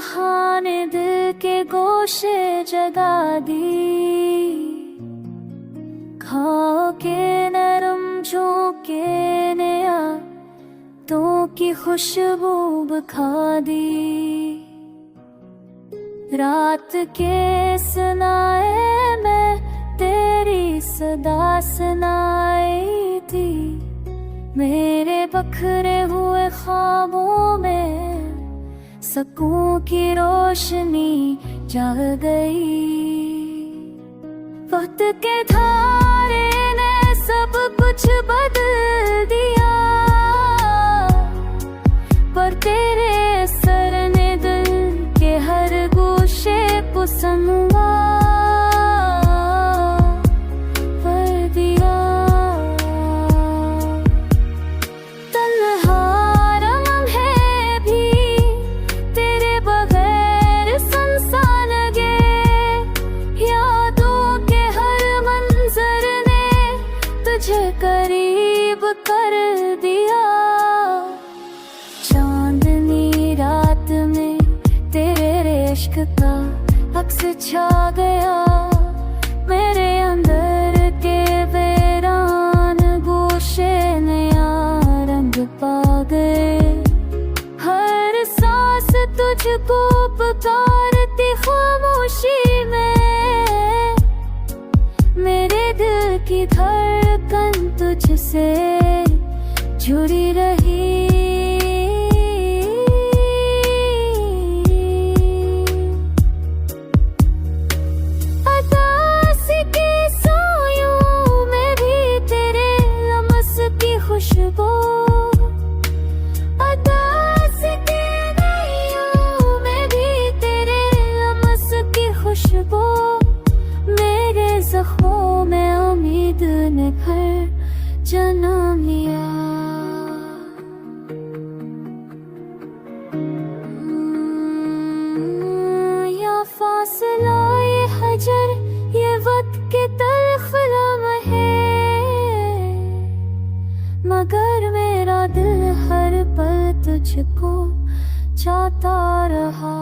जहां ने दिल के गोशे जगा दी। खाओ के नरम झोंके ने तो की खुशबू बखा दी। रात के सुनाए मैं तेरी सदा सुनाई थी। मेरे बखरे हुए ख्वाबों में सकून की रोशनी जग गई। वक्त के धारे ने सब कुछ बदल दिया, पर तेरे असर ने दिल के हर गोशे को समवा कर दिया। तन्हा लम्हे भी तेरे बगैर सुनसान लगे। यादों के हर मंजर ने तुझे करीब कर दिया। चांदनी रात में तेरे इश्क का अक्स छा गया। मेरे अंदर के वीरान गोशे नया रंग पा गए। हर सांस तुझको पुकारती खामोशी में। मेरे दिल की धड़कन तुझसे जुड़ी रही। खुशबू अदास के नैयों में भी तेरे लमस की खुशबू। मेरे जख्मों में उम्मीद ने फिर जन्म लिया। या फासला ये हजर ये वक्त के तल्ख लम्हे, मगर मेरा दिल हर पल तुझको चाहता रहा।